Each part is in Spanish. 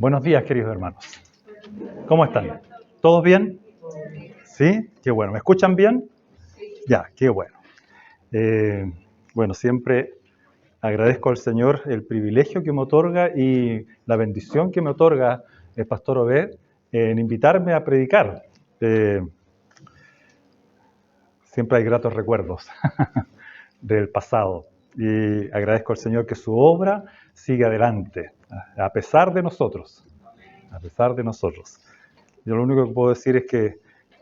Buenos días, queridos hermanos. ¿Cómo están? ¿Todos bien? ¿Sí? Qué bueno. ¿Me escuchan bien? Ya, qué bueno. Bueno, siempre agradezco al Señor el privilegio que me otorga y la bendición que me otorga el pastor Obed en invitarme a predicar. Siempre hay gratos recuerdos del pasado y agradezco al Señor que su obra sigue adelante, a pesar de nosotros. A pesar de nosotros. Yo lo único que puedo decir es que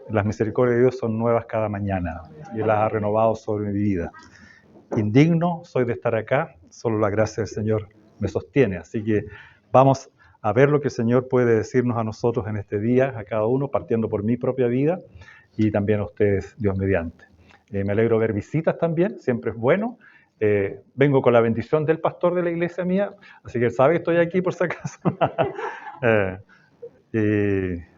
las misericordias de Dios son nuevas cada mañana y Él las ha renovado sobre mi vida. Indigno soy de estar acá, solo la gracia del Señor me sostiene. Así que vamos a ver lo que el Señor puede decirnos a nosotros en este día, a cada uno, partiendo por mi propia vida y también a ustedes, Dios mediante. Me alegro ver visitas también, siempre es bueno. Vengo con la bendición del pastor de la iglesia mía, así que él sabe que estoy aquí por si acaso.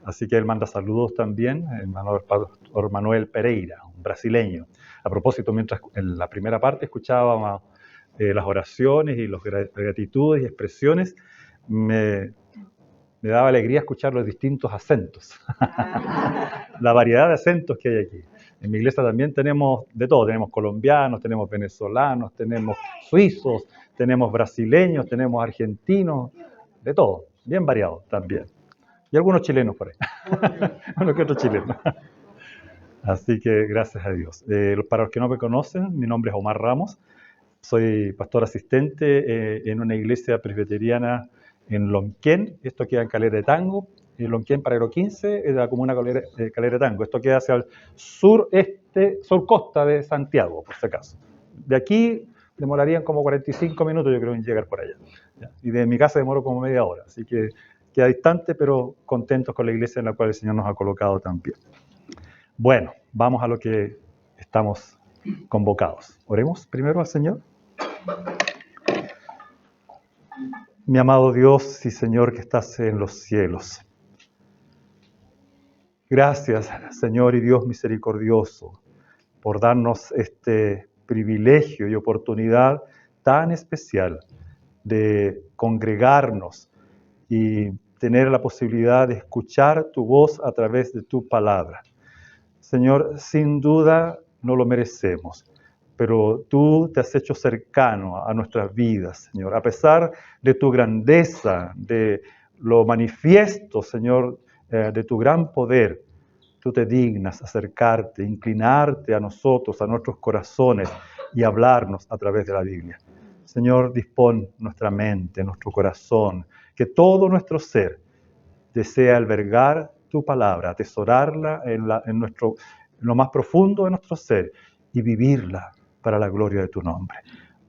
Así que él manda saludos también, el pastor Manuel Pereira, un brasileño. A propósito, mientras en la primera parte escuchábamos las oraciones y las gratitudes y expresiones, me daba alegría escuchar los distintos acentos, la variedad de acentos que hay aquí. En mi iglesia también tenemos de todo, tenemos colombianos, tenemos venezolanos, tenemos suizos, tenemos brasileños, tenemos argentinos, de todo, bien variado también. Y algunos chilenos por ahí, uno que otro chileno. Así que gracias a Dios. Para los que no me conocen, mi nombre es Omar Ramos, soy pastor asistente en una iglesia presbiteriana en Lonquén, esto queda en Calera de Tango, en Lonquén, Paraguay 15, es de la comuna de Calera de Tango, esto queda hacia el surcosta de Santiago, por si acaso. De aquí demorarían como 45 minutos, yo creo, en llegar por allá. Y de mi casa demoro como media hora, así que queda distante, pero contentos con la iglesia en la cual el Señor nos ha colocado también. Bueno, vamos a lo que estamos convocados. Oremos primero al Señor. Mi amado Dios y Señor que estás en los cielos. Gracias, Señor y Dios misericordioso, por darnos este privilegio y oportunidad tan especial de congregarnos y tener la posibilidad de escuchar tu voz a través de tu palabra. Señor, sin duda no lo merecemos, pero tú te has hecho cercano a nuestras vidas, Señor. A pesar de tu grandeza, de lo manifiesto, Señor, de tu gran poder, tú te dignas acercarte, inclinarte a nosotros, a nuestros corazones y hablarnos a través de la Biblia. Señor, dispón nuestra mente, nuestro corazón, que todo nuestro ser desea albergar tu palabra, atesorarla en lo más profundo de nuestro ser y vivirla para la gloria de tu nombre.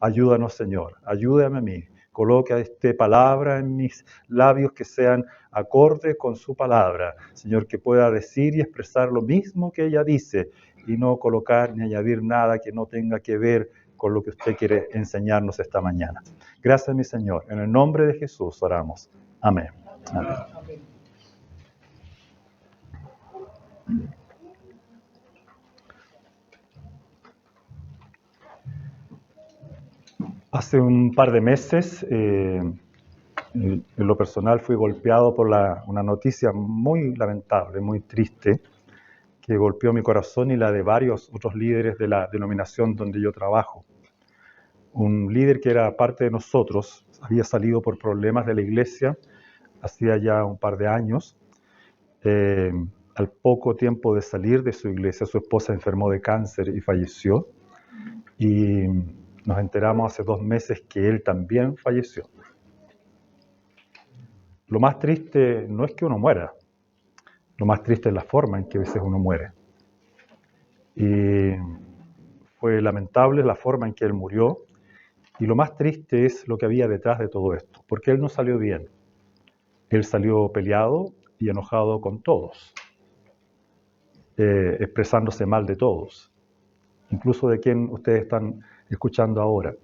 Ayúdanos, Señor, ayúdame a mí. Coloca esta palabra en mis labios que sean acordes con su palabra. Señor, que pueda decir y expresar lo mismo que ella dice y no colocar ni añadir nada que no tenga que ver con lo que usted quiere enseñarnos esta mañana. Gracias, mi Señor. En el nombre de Jesús oramos. Amén. Amén. Hace un par de meses, en lo personal, fui golpeado por una noticia muy lamentable, muy triste, que golpeó mi corazón y la de varios otros líderes de la denominación donde yo trabajo. Un líder que era parte de nosotros, había salido por problemas de la iglesia hacía ya un par de años. Al poco tiempo de salir de su iglesia, su esposa enfermó de cáncer y falleció. Y nos enteramos hace 2 meses que él también falleció. Lo más triste no es que uno muera, lo más triste es la forma en que a veces uno muere. Y fue lamentable la forma en que él murió, y lo más triste es lo que había detrás de todo esto, porque él no salió bien. Él salió peleado y enojado con todos, expresándose mal de todos, incluso de quien ustedes están escuchando ahora.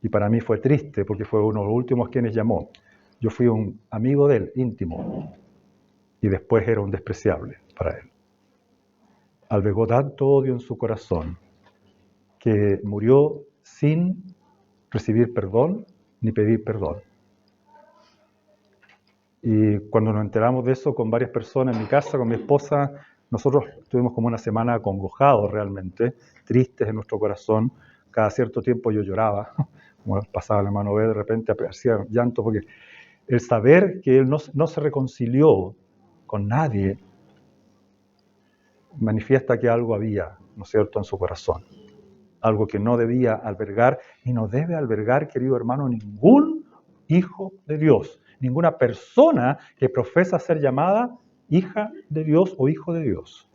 Y para mí fue triste porque fue uno de los últimos quienes llamó. Yo fui un amigo de él, íntimo, y después era un despreciable para él. Albergó tanto odio en su corazón que murió sin recibir perdón ni pedir perdón. Y cuando nos enteramos de eso con varias personas en mi casa, con mi esposa, nosotros estuvimos como una semana acongojados realmente, tristes en nuestro corazón. Cada cierto tiempo yo lloraba, como pasaba el hermano B, de repente aparecía llanto, porque el saber que él no se reconcilió con nadie manifiesta que algo había, ¿no es cierto?, en su corazón. Algo que no debía albergar y no debe albergar, querido hermano, ningún hijo de Dios, ninguna persona que profesa ser llamada hija de Dios o hijo de Dios.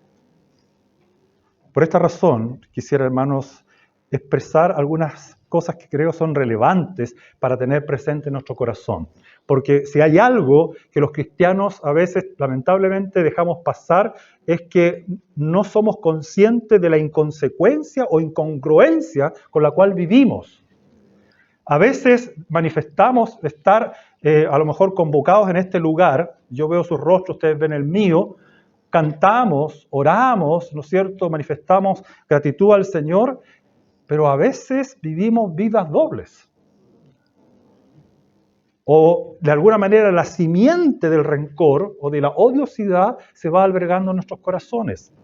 Por esta razón, quisiera, hermanos, expresar algunas cosas que creo son relevantes para tener presente en nuestro corazón. Porque si hay algo que los cristianos a veces lamentablemente dejamos pasar, es que no somos conscientes de la inconsecuencia o incongruencia con la cual vivimos. A veces manifestamos estar a lo mejor convocados en este lugar, yo veo sus rostros, ustedes ven el mío, cantamos, oramos, ¿no es cierto?, manifestamos gratitud al Señor, pero a veces vivimos vidas dobles. O de alguna manera la simiente del rencor o de la odiosidad se va albergando en nuestros corazones.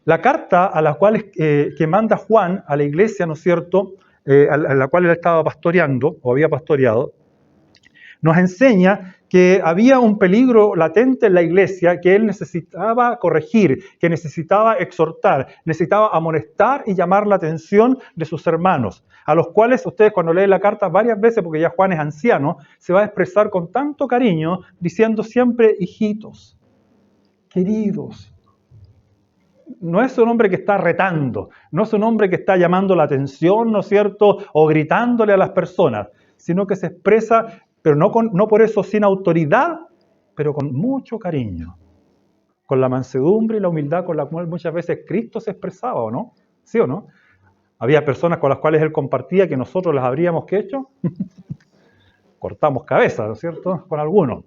La carta a la cual que manda Juan a la iglesia, ¿no es cierto?, a la cual él estaba pastoreando o había pastoreado, nos enseña que había un peligro latente en la iglesia que él necesitaba corregir, que necesitaba exhortar, necesitaba amonestar y llamar la atención de sus hermanos, a los cuales ustedes cuando leen la carta varias veces, porque ya Juan es anciano, se va a expresar con tanto cariño, diciendo siempre hijitos, queridos. No es un hombre que está retando, no es un hombre que está llamando la atención, ¿no es cierto?, o gritándole a las personas, sino que se expresa, pero no por eso sin autoridad, pero con mucho cariño, con la mansedumbre y la humildad con la cual muchas veces Cristo se expresaba, ¿o no? ¿Sí o no? Había personas con las cuales él compartía que nosotros las habríamos ¿qué hecho? Cortamos cabeza, ¿no es cierto?, con algunos.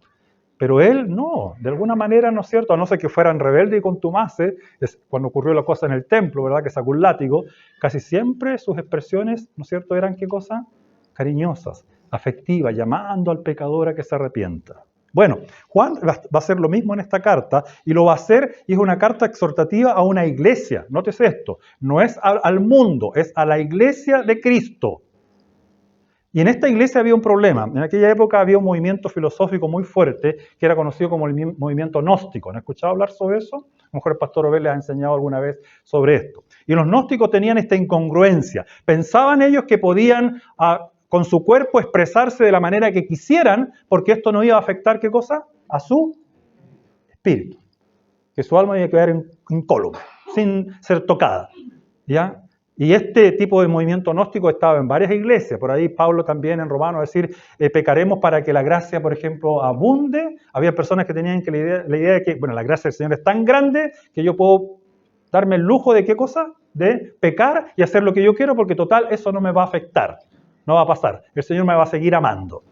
Pero él no, de alguna manera, ¿no es cierto?, a no ser que fueran rebeldes y contumaces, cuando ocurrió la cosa en el templo, ¿verdad?, que sacó un látigo, casi siempre sus expresiones, ¿no es cierto?, eran ¿qué cosa? Cariñosas, afectivas, llamando al pecador a que se arrepienta. Bueno, Juan va a hacer lo mismo en esta carta, y lo va a hacer, y es una carta exhortativa a una iglesia. Nótese esto, no es al mundo, es a la iglesia de Cristo. Y en esta iglesia había un problema. En aquella época había un movimiento filosófico muy fuerte que era conocido como el movimiento gnóstico. ¿Han escuchado hablar sobre eso? A lo mejor el pastor Obed les ha enseñado alguna vez sobre esto. Y los gnósticos tenían esta incongruencia. Pensaban ellos que podían con su cuerpo expresarse de la manera que quisieran porque esto no iba a afectar ¿qué cosa? A su espíritu. Que su alma iba a quedar incólume, sin ser tocada. ¿Ya? Y este tipo de movimiento gnóstico estaba en varias iglesias. Por ahí Pablo también en Romanos decir, pecaremos para que la gracia, por ejemplo, abunde. Había personas que tenían la idea de que, bueno, la gracia del Señor es tan grande que yo puedo darme el lujo de ¿qué cosa? De pecar y hacer lo que yo quiero porque total eso no me va a afectar. No va a pasar. El Señor me va a seguir amando.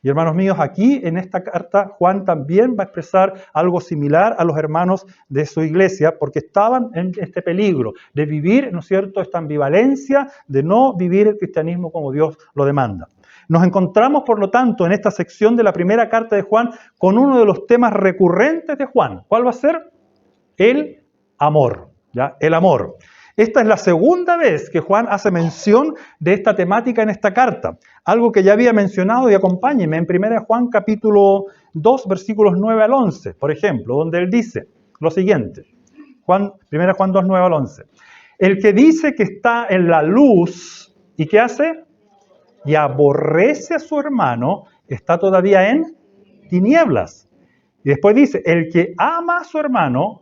Y hermanos míos, aquí en esta carta Juan también va a expresar algo similar a los hermanos de su iglesia, porque estaban en este peligro de vivir, ¿no es cierto?, esta ambivalencia de no vivir el cristianismo como Dios lo demanda. Nos encontramos, por lo tanto, en esta sección de la primera carta de Juan con uno de los temas recurrentes de Juan. ¿Cuál va a ser? El amor. ¿Ya? El amor. Esta es la segunda vez que Juan hace mención de esta temática en esta carta. Algo que ya había mencionado, y acompáñenme, en 1 Juan capítulo 2, versículos 9 al 11, por ejemplo, donde él dice lo siguiente. 1 Juan 2, 9 al 11. El que dice que está en la luz, ¿y qué hace? Y aborrece a su hermano, está todavía en tinieblas. Y después dice, el que ama a su hermano,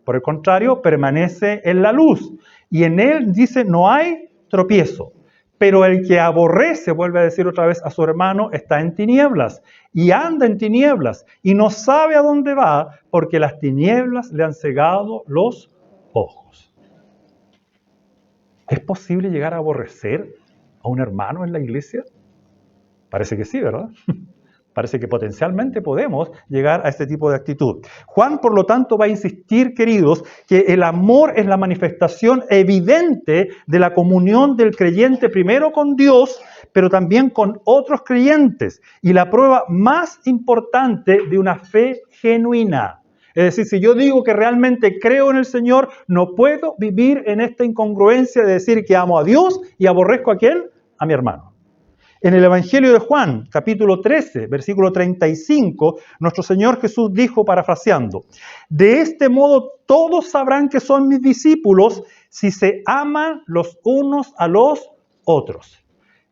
por el contrario, permanece en la luz. Y en él, dice, no hay tropiezo. Pero el que aborrece, vuelve a decir otra vez, a su hermano, está en tinieblas. Y anda en tinieblas. Y no sabe a dónde va, porque las tinieblas le han cegado los ojos. ¿Es posible llegar a aborrecer a un hermano en la iglesia? Parece que sí, ¿verdad? Parece que potencialmente podemos llegar a este tipo de actitud. Juan, por lo tanto, va a insistir, queridos, que el amor es la manifestación evidente de la comunión del creyente primero con Dios, pero también con otros creyentes. Y la prueba más importante de una fe genuina. Es decir, si yo digo que realmente creo en el Señor, no puedo vivir en esta incongruencia de decir que amo a Dios y aborrezco a ¿quién? A mi hermano. En el Evangelio de Juan, capítulo 13, versículo 35, nuestro Señor Jesús dijo, parafraseando, de este modo todos sabrán que son mis discípulos si se aman los unos a los otros.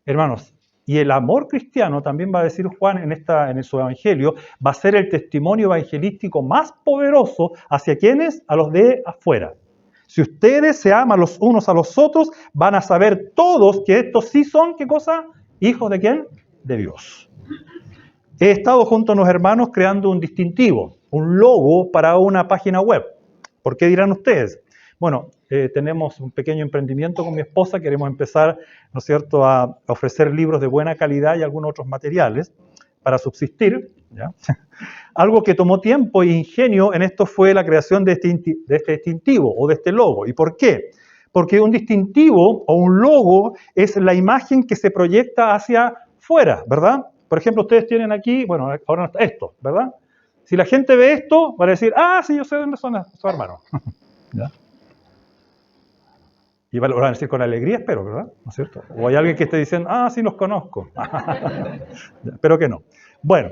Hermanos, y el amor cristiano, también va a decir Juan en su Evangelio, va a ser el testimonio evangelístico más poderoso hacia quienes, a los de afuera. Si ustedes se aman los unos a los otros, van a saber todos que estos sí son, ¿qué cosa? ¿Hijos de quién? De Dios. He estado junto a unos hermanos creando un distintivo, un logo para una página web. ¿Por qué dirán ustedes? Bueno, tenemos un pequeño emprendimiento con mi esposa, queremos empezar, ¿no es cierto?, a ofrecer libros de buena calidad y algunos otros materiales para subsistir, ¿ya? Algo que tomó tiempo e ingenio en esto fue la creación de este distintivo o de este logo. ¿Y por qué? Porque un distintivo o un logo es la imagen que se proyecta hacia fuera, ¿verdad? Por ejemplo, ustedes tienen aquí, bueno, ahora está esto, ¿verdad? Si la gente ve esto, va a decir, ah, sí, yo sé dónde son esos hermanos. ¿Ya? Y van a decir con alegría, espero, ¿verdad? ¿No es cierto? O hay alguien que esté diciendo, ah, sí, los conozco. Espero que no. Bueno,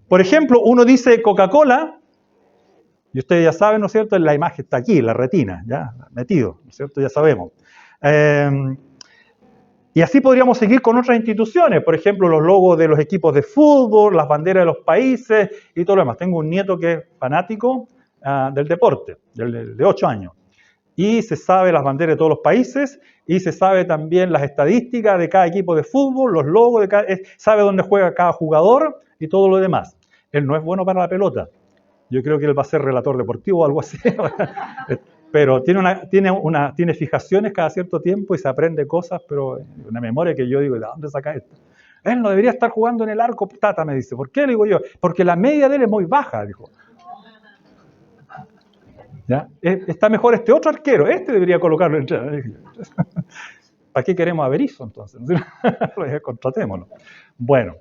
por ejemplo, uno dice Coca-Cola, y ustedes ya saben, ¿no es cierto? La imagen está aquí, la retina, ya metido, ¿no es cierto? Ya sabemos. Y así podríamos seguir con otras instituciones, por ejemplo, los logos de los equipos de fútbol, las banderas de los países y todo lo demás. Tengo un nieto que es fanático del deporte, de 8 años. Y se sabe las banderas de todos los países y se sabe también las estadísticas de cada equipo de fútbol, los logos, sabe dónde juega cada jugador y todo lo demás. Él no es bueno para la pelota. Yo creo que él va a ser relator deportivo o algo así. Pero tiene fijaciones cada cierto tiempo y se aprende cosas, pero una memoria que yo digo, ¿de dónde saca esto? Él no debería estar jugando en el arco, tata, me dice. ¿Por qué? Le digo yo, porque la media de él es muy baja, dijo. ¿Ya? Está mejor este otro arquero, este debería colocarlo en ¿Para qué queremos a Berizzo entonces? Contratémoslo. Bueno,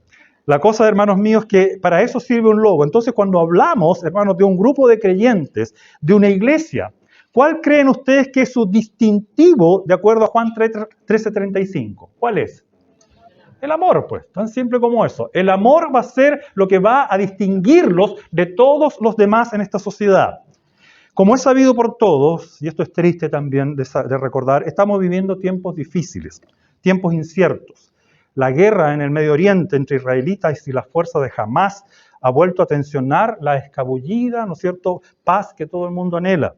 la cosa, hermanos míos, que para eso sirve un logo. Entonces, cuando hablamos, hermanos, de un grupo de creyentes, de una iglesia, ¿cuál creen ustedes que es su distintivo de acuerdo a Juan 13:35? ¿Cuál es? El amor, pues, tan simple como eso. El amor va a ser lo que va a distinguirlos de todos los demás en esta sociedad. Como es sabido por todos, y esto es triste también de recordar, estamos viviendo tiempos difíciles, tiempos inciertos. La guerra en el Medio Oriente entre israelitas y las fuerzas de Hamás ha vuelto a tensionar la escabullida, ¿no es cierto?, paz que todo el mundo anhela.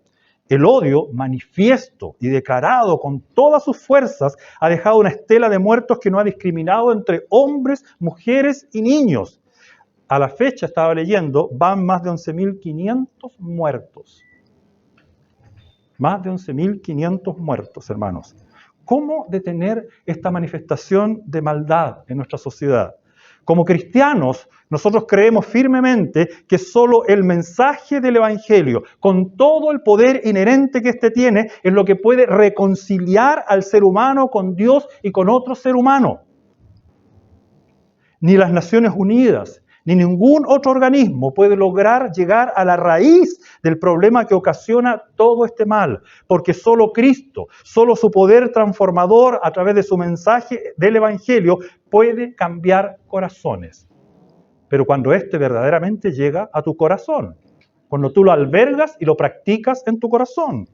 El odio manifiesto y declarado con todas sus fuerzas ha dejado una estela de muertos que no ha discriminado entre hombres, mujeres y niños. A la fecha, estaba leyendo, van más de 11.500 muertos. Más de 11.500 muertos, hermanos. ¿Cómo detener esta manifestación de maldad en nuestra sociedad? Como cristianos, nosotros creemos firmemente que solo el mensaje del Evangelio, con todo el poder inherente que éste tiene, es lo que puede reconciliar al ser humano con Dios y con otro ser humano. Ni las Naciones Unidas, ni ningún otro organismo puede lograr llegar a la raíz del problema que ocasiona todo este mal, porque solo Cristo, solo su poder transformador a través de su mensaje del Evangelio puede cambiar corazones. Pero cuando éste verdaderamente llega a tu corazón, cuando tú lo albergas y lo practicas en tu corazón.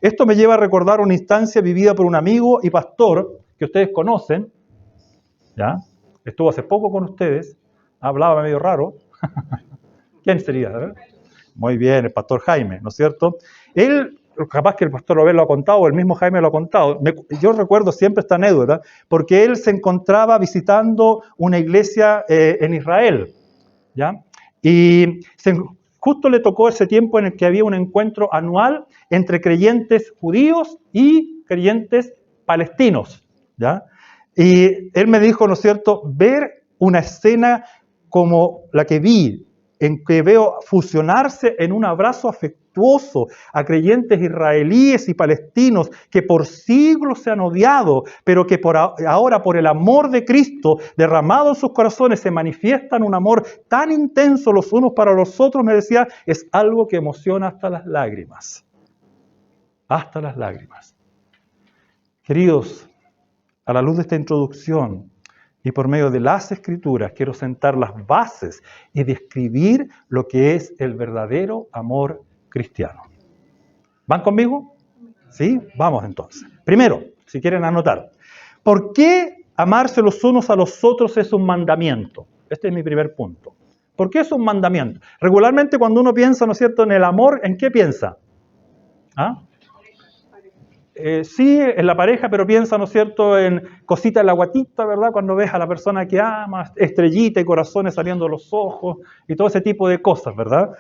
Esto me lleva a recordar una instancia vivida por un amigo y pastor que ustedes conocen, ¿ya? Estuvo hace poco con ustedes. Hablaba medio raro. ¿Quién sería? Muy bien, el pastor Jaime, ¿no es cierto? Él, capaz que el pastor Robert lo ha contado, o el mismo Jaime lo ha contado. Yo recuerdo siempre esta anécdota, porque él se encontraba visitando una iglesia en Israel, ¿ya? Y justo le tocó ese tiempo en el que había un encuentro anual entre creyentes judíos y creyentes palestinos, ¿ya? Y él me dijo, ¿no es cierto?, ver una escena como la que vi en que veo fusionarse en un abrazo afectuoso a creyentes israelíes y palestinos que por siglos se han odiado, pero que ahora por el amor de Cristo derramado en sus corazones se manifiestan un amor tan intenso los unos para los otros, me decía, es algo que emociona hasta las lágrimas. Hasta las lágrimas. Queridos, a la luz de esta introducción y por medio de las Escrituras, quiero sentar las bases y describir lo que es el verdadero amor cristiano. ¿Van conmigo? ¿Sí? Vamos entonces. Primero, si quieren anotar, ¿por qué amarse los unos a los otros es un mandamiento? Este es mi primer punto. ¿Por qué es un mandamiento? Regularmente cuando uno piensa, ¿no es cierto?, en el amor, ¿en qué piensa? ¿Ah? Sí, en la pareja, pero piensa, ¿no es cierto?, en cositas en la guatita, ¿verdad? Cuando ves a la persona que amas, estrellita y corazones saliendo de los ojos y todo ese tipo de cosas, ¿verdad?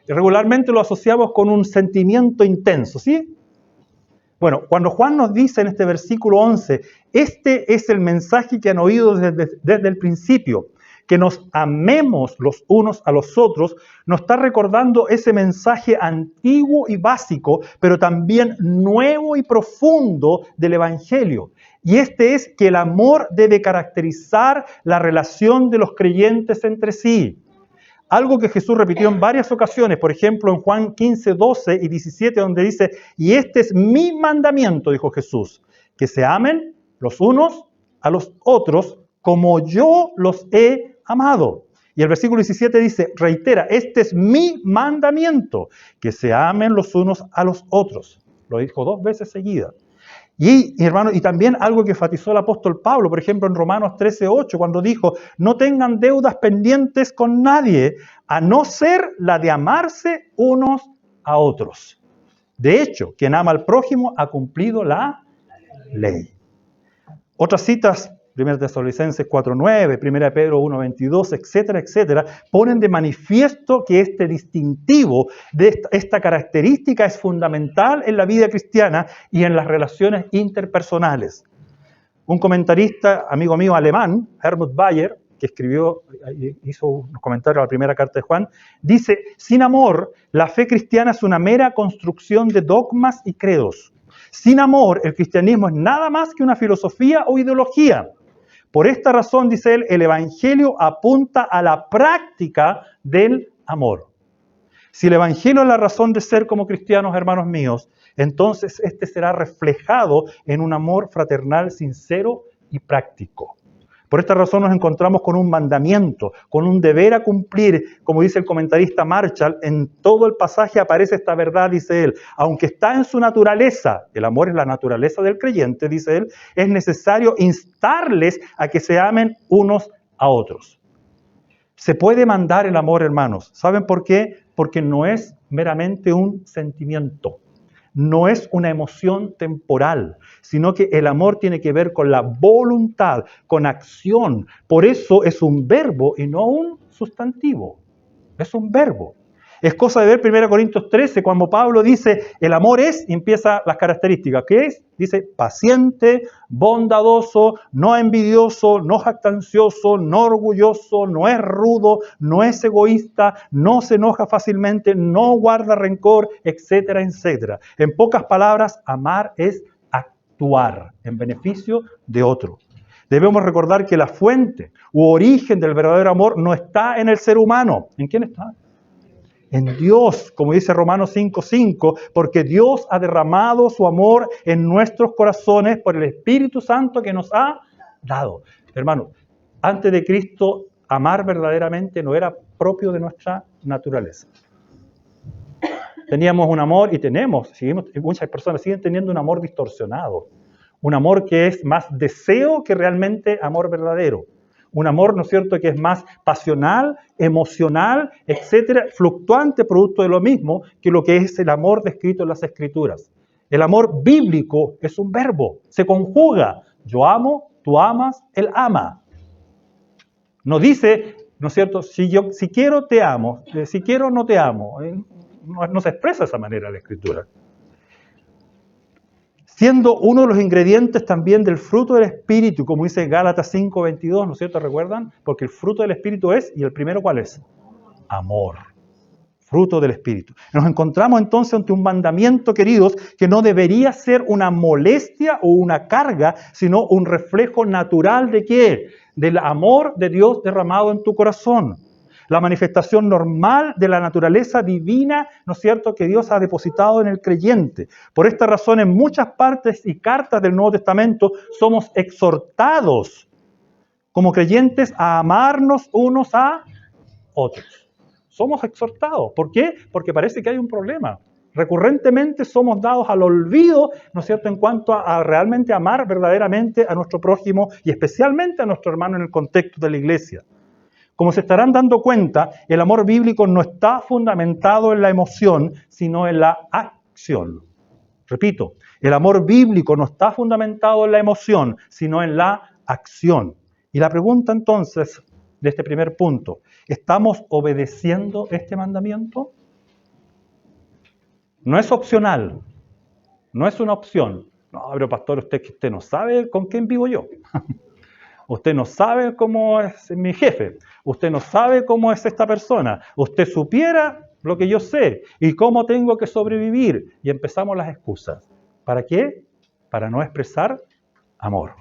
Regularmente lo asociamos con un sentimiento intenso, ¿sí? Bueno, cuando Juan nos dice en este versículo 11, este es el mensaje que han oído desde el principio, que nos amemos los unos a los otros, nos está recordando ese mensaje antiguo y básico, pero también nuevo y profundo del Evangelio. Y este es que el amor debe caracterizar la relación de los creyentes entre sí. Algo que Jesús repitió en varias ocasiones, por ejemplo en Juan 15, 12 y 17, donde dice, y este es mi mandamiento, dijo Jesús, que se amen los unos a los otros como yo los he amado. Y el versículo 17 dice, reitera, este es mi mandamiento, que se amen los unos a los otros. Lo dijo 2 veces seguidas. Y hermano, y también algo que enfatizó el apóstol Pablo, por ejemplo en Romanos 13, 8, cuando dijo, no tengan deudas pendientes con nadie, a no ser la de amarse unos a otros. De hecho, quien ama al prójimo ha cumplido la ley. Otras citas, 1 Tesalonicenses 4:9, 1 Pedro 1:22, etcétera, etcétera, ponen de manifiesto que este distintivo, de esta característica es fundamental en la vida cristiana y en las relaciones interpersonales. Un comentarista, amigo mío alemán, Helmut Bayer, que hizo unos comentarios a la primera carta de Juan, dice, sin amor, la fe cristiana es una mera construcción de dogmas y credos. Sin amor, el cristianismo es nada más que una filosofía o ideología. Por esta razón, dice él, el Evangelio apunta a la práctica del amor. Si el Evangelio es la razón de ser como cristianos, hermanos míos, entonces este será reflejado en un amor fraternal sincero y práctico. Por esta razón nos encontramos con un mandamiento, con un deber a cumplir, como dice el comentarista Marshall, en todo el pasaje aparece esta verdad, dice él, aunque está en su naturaleza, el amor es la naturaleza del creyente, dice él, es necesario instarles a que se amen unos a otros. Se puede mandar el amor, hermanos, ¿saben por qué? Porque no es meramente un sentimiento. No es una emoción temporal, sino que el amor tiene que ver con la voluntad, con acción. Por eso es un verbo y no un sustantivo. Es un verbo. Es cosa de ver 1 Corintios 13, cuando Pablo dice, el amor es, y empieza las características. ¿Qué es? Dice, paciente, bondadoso, no envidioso, no jactancioso, no orgulloso, no es rudo, no es egoísta, no se enoja fácilmente, no guarda rencor, etcétera, etcétera. En pocas palabras, amar es actuar en beneficio de otro. Debemos recordar que la fuente u origen del verdadero amor no está en el ser humano. ¿En quién está? En Dios, como dice Romanos 5:5, porque Dios ha derramado su amor en nuestros corazones por el Espíritu Santo que nos ha dado. Hermano, antes de Cristo, amar verdaderamente no era propio de nuestra naturaleza. Teníamos un amor y muchas personas siguen teniendo un amor distorsionado. Un amor que es más deseo que realmente amor verdadero. Un amor, ¿no es cierto?, que es más pasional, emocional, etcétera, fluctuante, producto de lo mismo que lo que es el amor descrito en las Escrituras. El amor bíblico es un verbo, se conjuga. Yo amo, tú amas, él ama. No dice, ¿no es cierto?, si quiero te amo, si quiero no te amo. No se expresa de esa manera la Escritura. Siendo uno de los ingredientes también del fruto del Espíritu, como dice Gálatas 5:22, ¿no es cierto? ¿Recuerdan? Porque el fruto del Espíritu es, ¿y el primero cuál es? amor. Fruto del Espíritu. Nos encontramos entonces ante un mandamiento, queridos, que no debería ser una molestia o una carga, sino un reflejo natural ¿de qué? Del amor de Dios derramado en tu corazón. La manifestación normal de la naturaleza divina, ¿no es cierto?, que Dios ha depositado en el creyente. Por esta razón, en muchas partes y cartas del Nuevo Testamento somos exhortados como creyentes a amarnos unos a otros. Somos exhortados. ¿Por qué? Porque parece que hay un problema. Recurrentemente somos dados al olvido, ¿no es cierto?, en cuanto a realmente amar verdaderamente a nuestro prójimo y especialmente a nuestro hermano en el contexto de la iglesia. Como se estarán dando cuenta, el amor bíblico no está fundamentado en la emoción, sino en la acción. Repito, el amor bíblico no está fundamentado en la emoción, sino en la acción. Y la pregunta entonces de este primer punto, ¿estamos obedeciendo este mandamiento? No es opcional, no es una opción. No, pero pastor, usted no sabe con quién vivo yo. Usted no sabe cómo es mi jefe. Usted no sabe cómo es esta persona. Usted supiera lo que yo sé y cómo tengo que sobrevivir. Y empezamos las excusas. ¿Para qué? Para no expresar amor.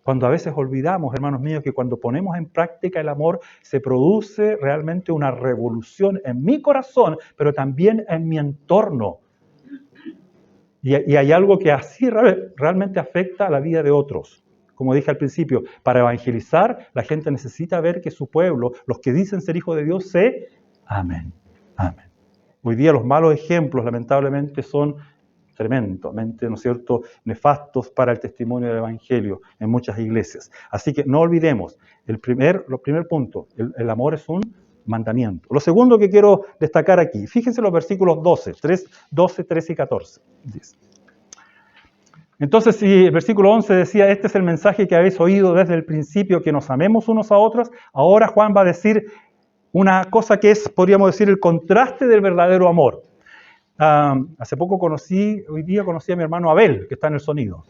Cuando a veces olvidamos, hermanos míos, que cuando ponemos en práctica el amor, se produce realmente una revolución en mi corazón, pero también en mi entorno. Y hay algo que así realmente afecta a la vida de otros. Como dije al principio, para evangelizar, la gente necesita ver que su pueblo, los que dicen ser hijos de Dios, se amen. Amén. Hoy día los malos ejemplos, lamentablemente, son tremendamente, ¿no es cierto?, nefastos para el testimonio del Evangelio en muchas iglesias. Así que no olvidemos, el primer punto, el amor es un mandamiento. Lo segundo que quiero destacar aquí, fíjense los versículos 12, 13 y 14. Dice. Entonces, si el versículo 11 decía, este es el mensaje que habéis oído desde el principio, que nos amemos unos a otros, ahora Juan va a decir una cosa que es, podríamos decir, el contraste del verdadero amor. Hace poco hoy día conocí a mi hermano Abel, que está en el sonido.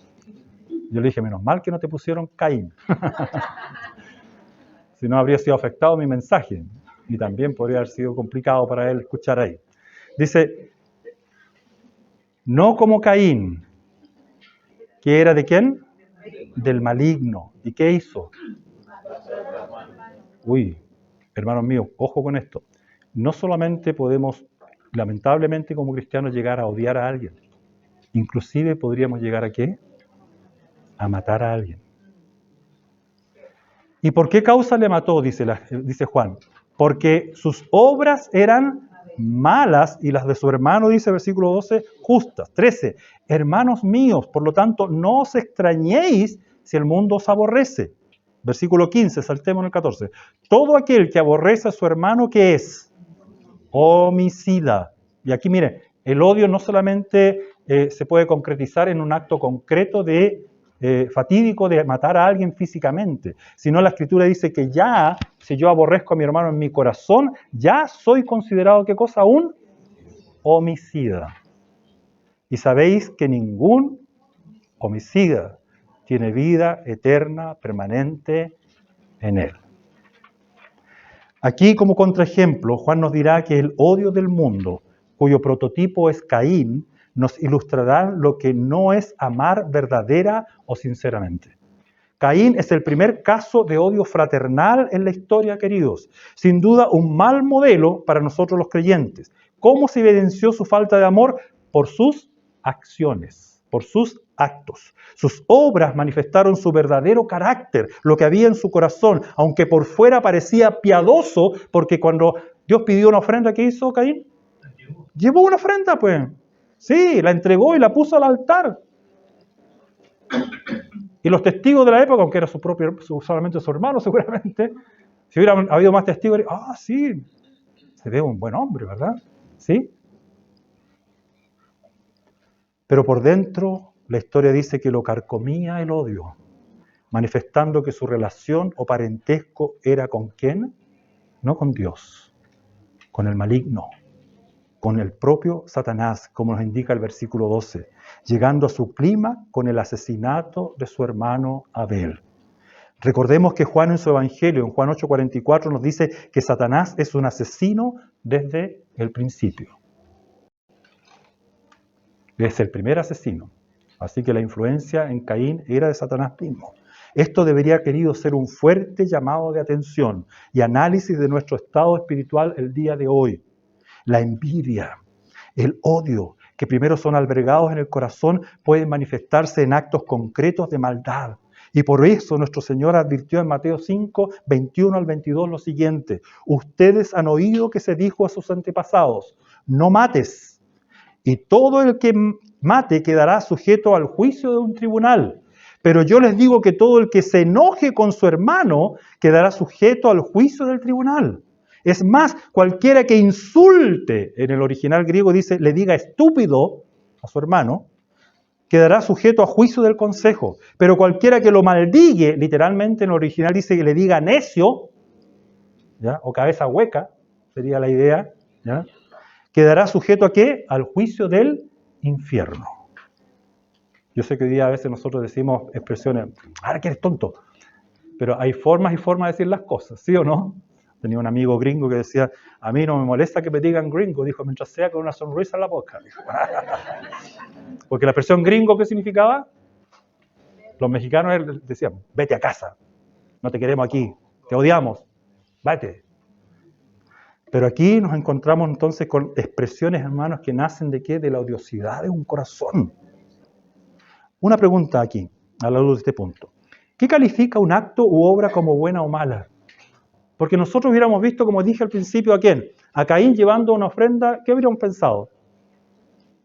Yo le dije, menos mal que no te pusieron Caín. Si no, habría sido afectado mi mensaje. Y también podría haber sido complicado para él escuchar ahí. Dice, no como Caín, que era ¿de quién? Del maligno. ¿Y qué hizo? Uy, hermanos míos, ojo con esto. No solamente podemos, lamentablemente como cristianos, llegar a odiar a alguien. Inclusive podríamos llegar ¿a qué? A matar a alguien. ¿Y por qué causa le mató? Dice Juan. Porque sus obras eran malas y las de su hermano, dice versículo 12, justas. 13. Hermanos míos, por lo tanto, no os extrañéis si el mundo os aborrece. Versículo 15, saltemos en el 14. Todo aquel que aborrece a su hermano, ¿qué es? Homicida. Y aquí, mire, el odio no solamente se puede concretizar en un acto concreto fatídico de matar a alguien físicamente, sino la Escritura dice que ya, si yo aborrezco a mi hermano en mi corazón, ya soy considerado, ¿qué cosa? Un homicida. Y sabéis que ningún homicida tiene vida eterna, permanente en él. Aquí, como contraejemplo, Juan nos dirá que el odio del mundo, cuyo prototipo es Caín, nos ilustrará lo que no es amar verdadera o sinceramente. Caín es el primer caso de odio fraternal en la historia, queridos. Sin duda, un mal modelo para nosotros los creyentes. ¿Cómo se evidenció su falta de amor? Por sus acciones, por sus actos. Sus obras manifestaron su verdadero carácter, lo que había en su corazón, aunque por fuera parecía piadoso, porque cuando Dios pidió una ofrenda, ¿qué hizo Caín? Llevó una ofrenda, pues. Sí, la entregó y la puso al altar. Y los testigos de la época, aunque era solamente su hermano seguramente, si hubiera habido más testigos, sí, se ve un buen hombre, ¿verdad? Sí. Pero por dentro, la historia dice que lo carcomía el odio, manifestando que su relación o parentesco era ¿con quién? No con Dios, con el maligno, con el propio Satanás, como nos indica el versículo 12, llegando a su clima con el asesinato de su hermano Abel. Recordemos que Juan en su Evangelio, en Juan 8:44, nos dice que Satanás es un asesino desde el principio. Es el primer asesino. Así que la influencia en Caín era de Satanás mismo. Esto debería, querido, ser un fuerte llamado de atención y análisis de nuestro estado espiritual el día de hoy. La envidia, el odio, que primero son albergados en el corazón, pueden manifestarse en actos concretos de maldad. Y por eso nuestro Señor advirtió en Mateo 5, 21 al 22 lo siguiente: ustedes han oído que se dijo a sus antepasados, no mates, y todo el que mate quedará sujeto al juicio de un tribunal. Pero yo les digo que todo el que se enoje con su hermano quedará sujeto al juicio del tribunal. Es más, cualquiera que insulte, en el original griego dice, le diga estúpido a su hermano, quedará sujeto a juicio del consejo. Pero cualquiera que lo maldigue, literalmente en el original dice que le diga necio, ¿ya? O cabeza hueca, sería la idea, ¿ya? Quedará sujeto ¿a qué? Al juicio del infierno. Yo sé que hoy día a veces nosotros decimos expresiones, ahora que eres tonto, pero hay formas y formas de decir las cosas, ¿sí o no? Tenía un amigo gringo que decía, a mí no me molesta que me digan gringo, dijo, mientras sea con una sonrisa en la boca. Porque la expresión gringo, ¿qué significaba? Los mexicanos decían, vete a casa, no te queremos aquí, te odiamos, vete. Pero aquí nos encontramos entonces con expresiones, hermanos, que nacen ¿de qué? De la odiosidad de un corazón. Una pregunta aquí, a la luz de este punto. ¿Qué califica un acto u obra como buena o mala? Porque nosotros hubiéramos visto, como dije al principio, ¿a quién? A Caín llevando una ofrenda, ¿qué hubiéramos pensado?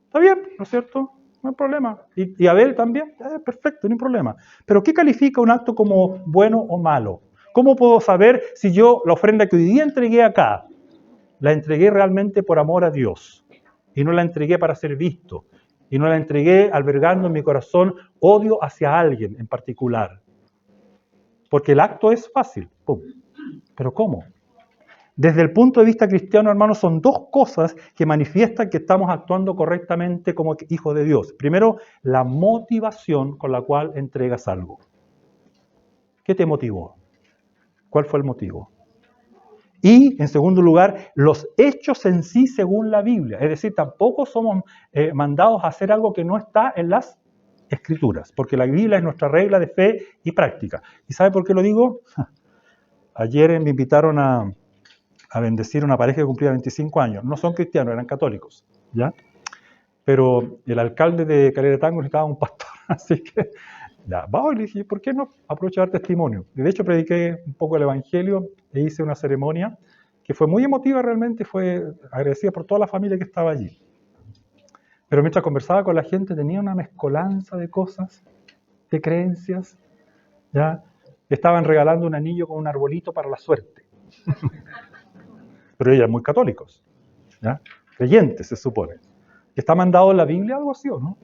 Está bien, ¿no es cierto? No hay problema. ¿Y Abel también? Perfecto, no hay problema. Pero ¿qué califica un acto como bueno o malo? ¿Cómo puedo saber si yo la ofrenda que hoy día entregué acá, la entregué realmente por amor a Dios? Y no la entregué para ser visto. Y no la entregué albergando en mi corazón odio hacia alguien en particular. Porque el acto es fácil. ¡Pum! ¿Pero cómo? Desde el punto de vista cristiano, hermanos, son dos cosas que manifiestan que estamos actuando correctamente como hijos de Dios. Primero, la motivación con la cual entregas algo. ¿Qué te motivó? ¿Cuál fue el motivo? Y, en segundo lugar, los hechos en sí según la Biblia. Es decir, tampoco somos mandados a hacer algo que no está en las Escrituras, porque la Biblia es nuestra regla de fe y práctica. ¿Y sabe por qué lo digo? Ayer me invitaron a bendecir a una pareja que cumplía 25 años. No son cristianos, eran católicos, ¿ya? Pero el alcalde de Calera de Tango necesitaba un pastor, así que ya, vamos, y le dije, ¿por qué no aprovechar testimonio? Y de hecho prediqué un poco el Evangelio e hice una ceremonia que fue muy emotiva realmente, fue agradecida por toda la familia que estaba allí. Pero mientras conversaba con la gente tenía una mezcolanza de cosas, de creencias, ¿ya? Estaban regalando un anillo con un arbolito para la suerte. Pero ellos muy católicos, ¿ya? Creyentes se supone. ¿Está mandado en la Biblia algo así o no?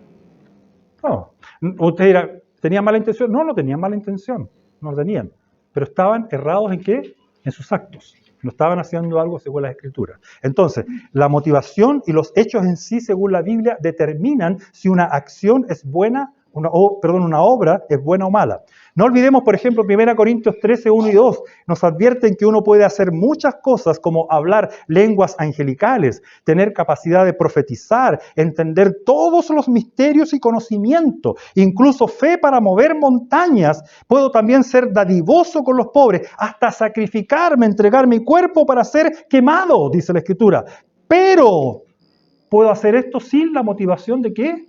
No. Usted dirá, ¿tenían mala intención? No, no tenían mala intención, no lo tenían. Pero estaban errados ¿en qué? En sus actos. No estaban haciendo algo según las Escrituras. Entonces, la motivación y los hechos en sí, según la Biblia, determinan si una acción es buena, una obra es buena o mala. No olvidemos, por ejemplo, 1 Corintios 13, 1 y 2, nos advierten que uno puede hacer muchas cosas como hablar lenguas angelicales, tener capacidad de profetizar, entender todos los misterios y conocimiento, incluso fe para mover montañas. Puedo también ser dadivoso con los pobres, hasta sacrificarme, entregar mi cuerpo para ser quemado, dice la Escritura. Pero, ¿puedo hacer esto sin la motivación de qué?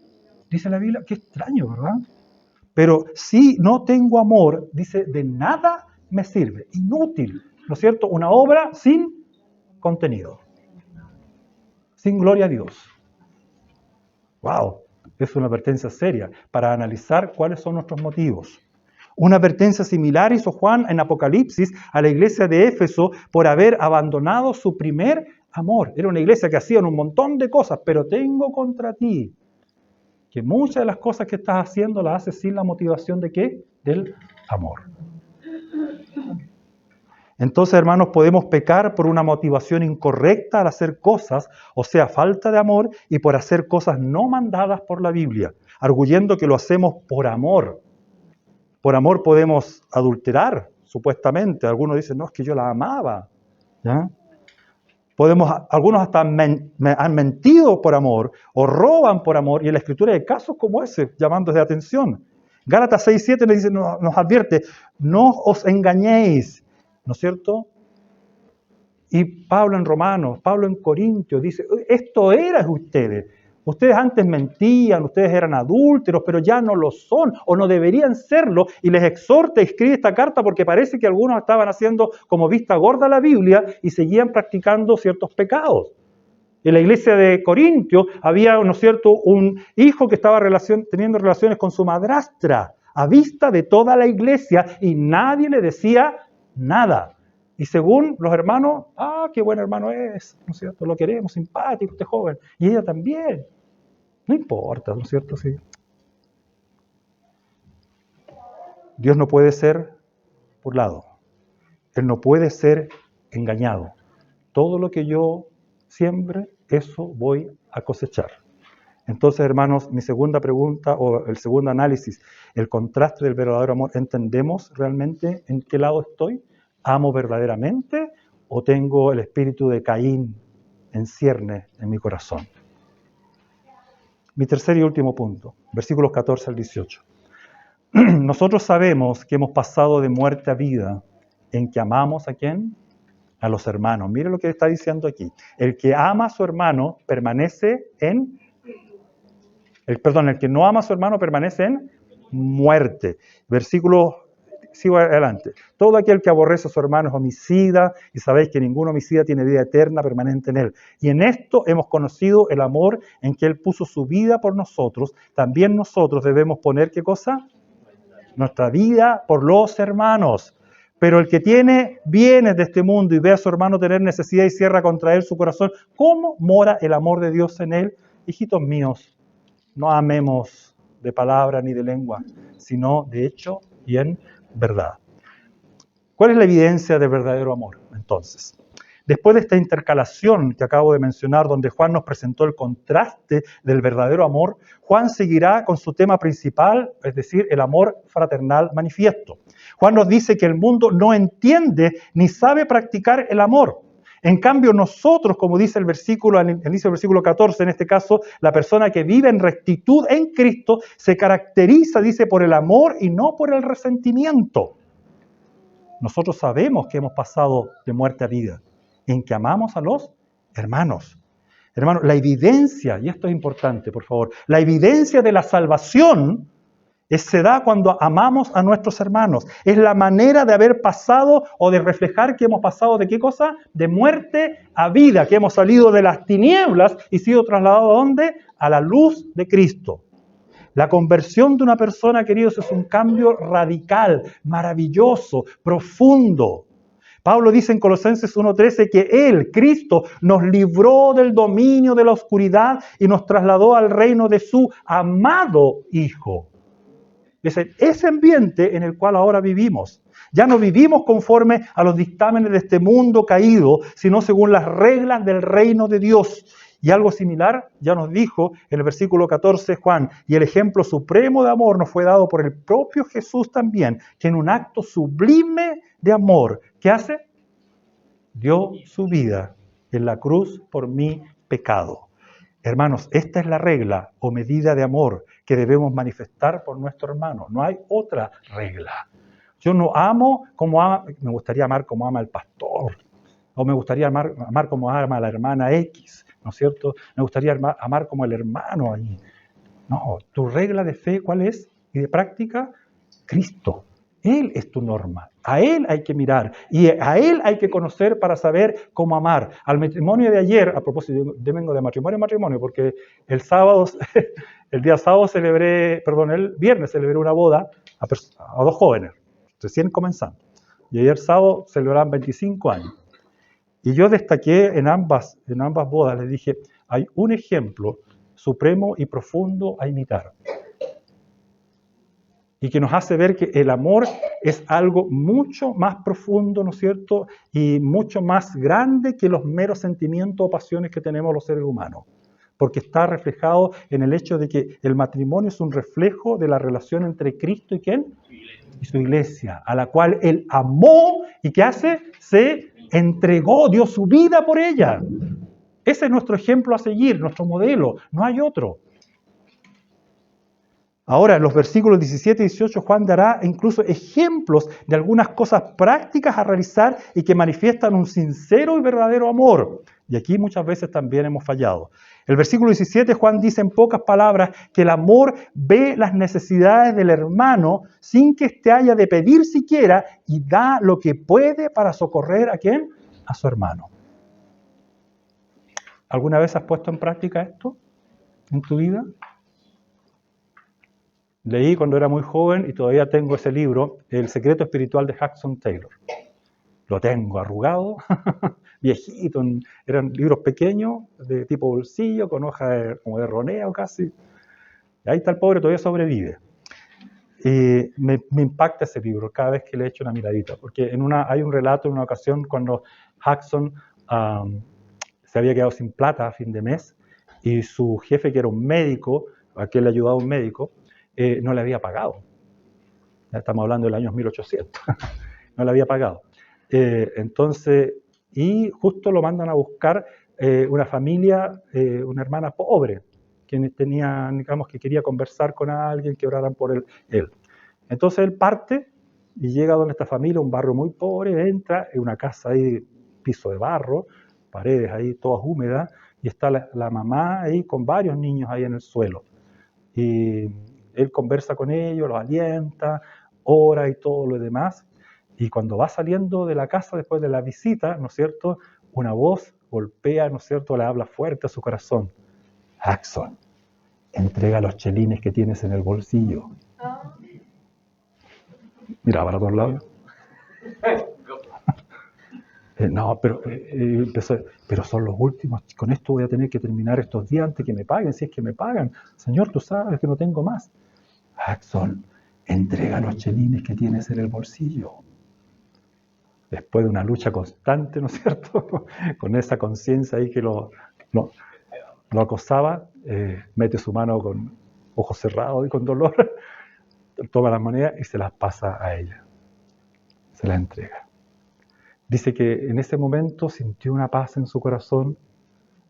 Dice la Biblia, qué extraño, ¿verdad? Pero si no tengo amor, dice, de nada me sirve, inútil, ¿no es cierto? Una obra sin contenido, sin gloria a Dios. ¡Wow! Es una advertencia seria para analizar cuáles son nuestros motivos. Una advertencia similar hizo Juan en Apocalipsis a la iglesia de Éfeso por haber abandonado su primer amor. Era una iglesia que hacía un montón de cosas, pero tengo contra ti que muchas de las cosas que estás haciendo las haces sin la motivación de ¿qué? Del amor. Entonces, hermanos, podemos pecar por una motivación incorrecta al hacer cosas, o sea, falta de amor, y por hacer cosas no mandadas por la Biblia, arguyendo que lo hacemos por amor. Por amor podemos adulterar, supuestamente. Algunos dicen, no, es que yo la amaba. ¿Ya? Algunos hasta han mentido por amor o roban por amor, y en la Escritura hay casos como ese, llamándoles de atención. Gálatas 6:7 nos advierte, no os engañéis, ¿no es cierto? Y Pablo en Romanos, Pablo en Corintios dice, esto eran ustedes. Ustedes antes mentían, ustedes eran adúlteros, pero ya no lo son o no deberían serlo. Y les exhorta y escribe esta carta porque parece que algunos estaban haciendo como vista gorda la Biblia y seguían practicando ciertos pecados. En la iglesia de Corintios había, ¿no es cierto?, un hijo que estaba teniendo relaciones con su madrastra a vista de toda la iglesia y nadie le decía nada. Y según los hermanos, qué buen hermano es, ¿no es cierto? Lo queremos, simpático este joven. Y ella también. No importa, ¿no es cierto? Sí. Dios no puede ser burlado. Él no puede ser engañado. Todo lo que yo siembre, eso voy a cosechar. Entonces, hermanos, mi segunda pregunta o el segundo análisis, el contraste del verdadero amor, ¿entendemos realmente en qué lado estoy? ¿Amo verdaderamente o tengo el espíritu de Caín en cierne en mi corazón? Mi tercer y último punto, versículos 14 al 18. Nosotros sabemos que hemos pasado de muerte a vida en que amamos ¿a quién? A los hermanos. Mire lo que está diciendo aquí. El que ama a su hermano permanece en... El que no ama a su hermano permanece en muerte. Versículo... Sigo adelante. Todo aquel que aborrece a su hermano es homicida, y sabéis que ningún homicida tiene vida eterna permanente en él. Y en esto hemos conocido el amor en que Él puso su vida por nosotros. También nosotros debemos poner, ¿qué cosa? Nuestra vida por los hermanos. Pero el que tiene bienes de este mundo y ve a su hermano tener necesidad y cierra contra él su corazón, ¿cómo mora el amor de Dios en él? Hijitos míos, no amemos de palabra ni de lengua, sino de hecho y en verdad. ¿Cuál es la evidencia de verdadero amor, entonces? Después de esta intercalación que acabo de mencionar, donde Juan nos presentó el contraste del verdadero amor, Juan seguirá con su tema principal, es decir, el amor fraternal manifiesto. Juan nos dice que el mundo no entiende ni sabe practicar el amor. En cambio, nosotros, como dice el versículo, al inicio del versículo 14, en este caso, la persona que vive en rectitud en Cristo se caracteriza, dice, por el amor y no por el resentimiento. Nosotros sabemos que hemos pasado de muerte a vida, en que amamos a los hermanos. Hermanos, la evidencia, y esto es importante, por favor, la evidencia de la salvación se da cuando amamos a nuestros hermanos. Es la manera de haber pasado o de reflejar que hemos pasado de qué cosa? De muerte a vida, que hemos salido de las tinieblas y sido trasladados ¿a dónde? A la luz de Cristo. La conversión de una persona, queridos, es un cambio radical, maravilloso, profundo. Pablo dice en Colosenses 1:13 que Él, Cristo, nos libró del dominio de la oscuridad y nos trasladó al reino de su amado Hijo. Es ese ambiente en el cual ahora vivimos. Ya no vivimos conforme a los dictámenes de este mundo caído, sino según las reglas del reino de Dios. Y algo similar ya nos dijo en el versículo 14 Juan, y el ejemplo supremo de amor nos fue dado por el propio Jesús también, que en un acto sublime de amor, ¿qué hace? Dio su vida en la cruz por mi pecado. Hermanos, esta es la regla o medida de amor que debemos manifestar por nuestro hermano. No hay otra regla. Yo no amo como ama, me gustaría amar como ama el pastor, o me gustaría amar como ama la hermana X, ¿no es cierto? Me gustaría amar como el hermano ahí. No, tu regla de fe, ¿cuál es? Y de práctica, Cristo. Él es tu norma. A Él hay que mirar y a Él hay que conocer para saber cómo amar. Al matrimonio de ayer, a propósito, yo vengo de matrimonio en matrimonio, porque el viernes celebré una boda a dos jóvenes, recién comenzando. Y ayer sábado celebraban 25 años. Y yo destaqué en ambas bodas, les dije, hay un ejemplo supremo y profundo a imitar. Y que nos hace ver que el amor es algo mucho más profundo, ¿no es cierto? Y mucho más grande que los meros sentimientos o pasiones que tenemos los seres humanos. porque está reflejado en el hecho de que el matrimonio es un reflejo de la relación entre Cristo y ¿quién? Y su iglesia, a la cual Él amó y ¿qué hace? Se entregó, dio su vida por ella. Ese es nuestro ejemplo a seguir, nuestro modelo, no hay otro. Ahora, en los versículos 17 y 18, Juan dará incluso ejemplos de algunas cosas prácticas a realizar y que manifiestan un sincero y verdadero amor. Y aquí muchas veces también hemos fallado. El versículo 17, Juan dice en pocas palabras que el amor ve las necesidades del hermano sin que éste haya de pedir siquiera y da lo que puede para socorrer ¿a quién? A su hermano. ¿Alguna vez has puesto en práctica esto en tu vida? Leí cuando era muy joven y todavía tengo ese libro, El secreto espiritual de Hudson Taylor. Lo tengo arrugado, viejito, eran libros pequeños, de tipo bolsillo, con hojas como de roneo casi. Y ahí está el pobre, todavía sobrevive. Y me impacta ese libro cada vez que le echo una miradita, porque hay un relato en una ocasión cuando Hudson se había quedado sin plata a fin de mes y su jefe, que era un médico, a quien le ayudaba un médico, no le había pagado. Ya estamos hablando del año 1800. No le había pagado. Entonces, y justo lo mandan a buscar una familia, una hermana pobre, que tenía, digamos, que quería conversar con alguien, que oraran por él. Entonces él parte y llega donde esta familia, un barrio muy pobre, entra en una casa ahí, piso de barro, paredes ahí todas húmedas, y está la mamá ahí con varios niños ahí en el suelo. Y él conversa con ellos, los alienta, ora y todo lo demás. Y cuando va saliendo de la casa después de la visita, ¿no es cierto?, una voz golpea, ¿no es cierto?, le habla fuerte a su corazón. Hudson, entrega los chelines que tienes en el bolsillo. Mira, para todos lados. No, pero son los últimos. Con esto voy a tener que terminar estos días antes que me paguen, si es que me pagan. Señor, tú sabes que no tengo más. Hudson, entrega los chelines que tienes en el bolsillo. Después de una lucha constante, ¿no es cierto? Con esa conciencia ahí que lo acosaba, mete su mano con ojos cerrados y con dolor, toma las monedas y se las pasa a ella. Se las entrega. Dice que en ese momento sintió una paz en su corazón,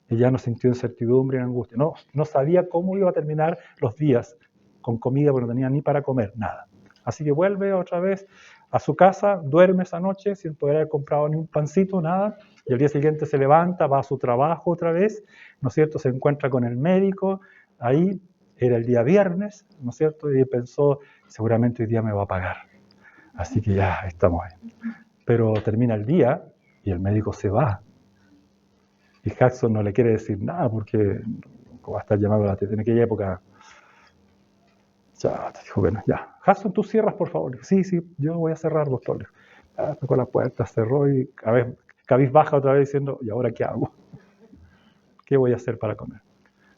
ella no sintió incertidumbre ni angustia. No sabía cómo iba a terminar los días con comida, porque no tenía ni para comer, nada. Así que vuelve otra vez a su casa, duerme esa noche sin poder haber comprado ni un pancito, nada, y al día siguiente se levanta, va a su trabajo otra vez, ¿no es cierto?, se encuentra con el médico, ahí era el día viernes, ¿no es cierto?, y pensó, seguramente hoy día me va a pagar, así que ya estamos ahí. Pero termina el día y el médico se va, y Hudson no le quiere decir nada porque va a estar llamado en aquella época. Ya, te dijo, bueno, ya. Hudson, tú cierras, por favor. Sí, yo voy a cerrar, doctor. Tocó la puerta, cerró y cabizbaja otra vez diciendo, ¿y ahora qué hago? ¿Qué voy a hacer para comer?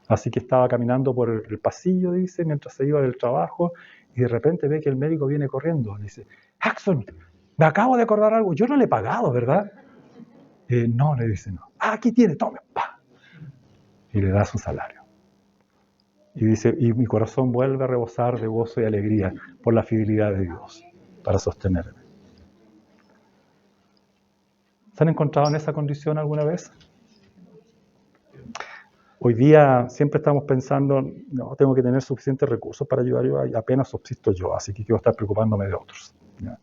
Así que estaba caminando por el pasillo, dice, mientras se iba del trabajo, y de repente ve que el médico viene corriendo. Le dice, Hudson, me acabo de acordar algo. Yo no le he pagado, ¿verdad? No, le dice, no. Aquí tiene, tome. ¡Pah! Y le da su salario. Y dice, y mi corazón vuelve a rebosar de gozo y alegría por la fidelidad de Dios para sostenerme. ¿Se han encontrado en esa condición alguna vez? Hoy día siempre estamos pensando, no, tengo que tener suficientes recursos para ayudar yo, y apenas subsisto yo, así que quiero estar preocupándome de otros. ¿Ya?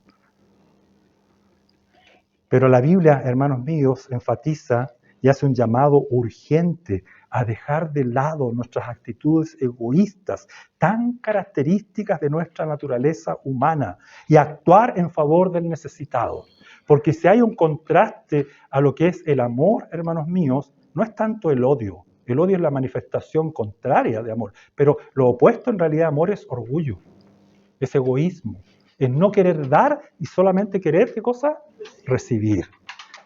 Pero la Biblia, hermanos míos, enfatiza y hace un llamado urgente a dejar de lado nuestras actitudes egoístas, tan características de nuestra naturaleza humana, y actuar en favor del necesitado. Porque si hay un contraste a lo que es el amor, hermanos míos, no es tanto el odio. El odio es la manifestación contraria de amor. Pero lo opuesto en realidad a amor es orgullo, es egoísmo, es no querer dar y solamente querer, ¿qué cosa? Recibir.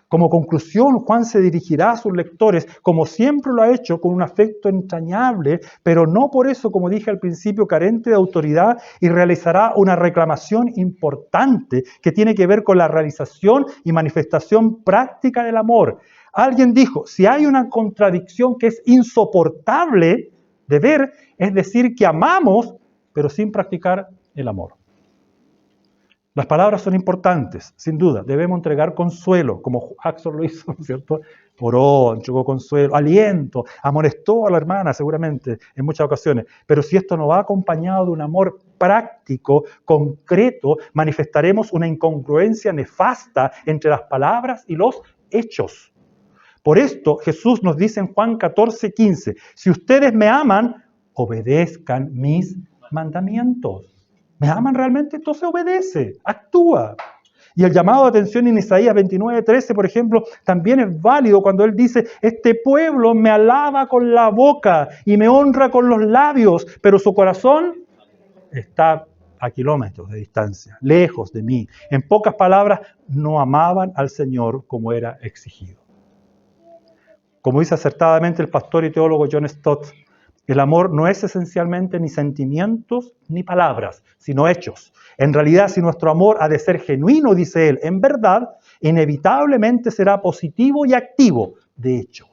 Como conclusión, Juan se dirigirá a sus lectores, como siempre lo ha hecho, con un afecto entrañable, pero no por eso, como dije al principio, carente de autoridad, y realizará una reclamación importante que tiene que ver con la realización y manifestación práctica del amor. Alguien dijo, si hay una contradicción que es insoportable de ver, es decir, que amamos, pero sin practicar el amor. Las palabras son importantes, sin duda. Debemos entregar consuelo, como Jackson lo hizo, ¿no es cierto? Oró, entregó consuelo, aliento, amonestó a la hermana seguramente en muchas ocasiones. Pero si esto no va acompañado de un amor práctico, concreto, manifestaremos una incongruencia nefasta entre las palabras y los hechos. Por esto Jesús nos dice en Juan 14:15, si ustedes me aman, obedezcan mis mandamientos. ¿Me aman realmente? Entonces obedece, actúa. Y el llamado de atención en Isaías 29:13, por ejemplo, también es válido cuando él dice, este pueblo me alaba con la boca y me honra con los labios, pero su corazón está a kilómetros de distancia, lejos de mí. En pocas palabras, no amaban al Señor como era exigido. Como dice acertadamente el pastor y teólogo John Stott, el amor no es esencialmente ni sentimientos ni palabras, sino hechos. En realidad, si nuestro amor ha de ser genuino, dice él, en verdad, inevitablemente será positivo y activo, de hecho.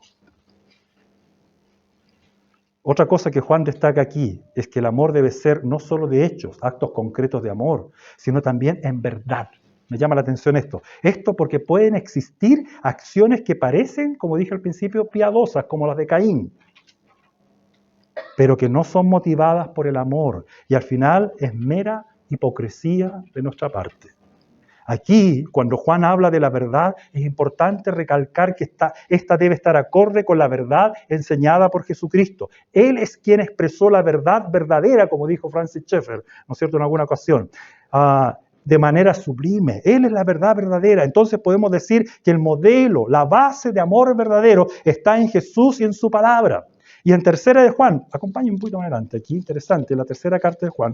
Otra cosa que Juan destaca aquí es que el amor debe ser no solo de hechos, actos concretos de amor, sino también en verdad. Me llama la atención esto. Esto porque pueden existir acciones que parecen, como dije al principio, piadosas, como las de Caín, pero que no son motivadas por el amor, y al final es mera hipocresía de nuestra parte. Aquí, cuando Juan habla de la verdad, es importante recalcar que esta debe estar acorde con la verdad enseñada por Jesucristo. Él es quien expresó la verdad verdadera, como dijo Francis Schaeffer, ¿no es cierto?, en alguna ocasión, de manera sublime. Él es la verdad verdadera. Entonces podemos decir que el modelo, la base de amor verdadero está en Jesús y en su palabra. Y en tercera de Juan, acompáñenme un poquito más adelante, aquí interesante, la tercera carta de Juan,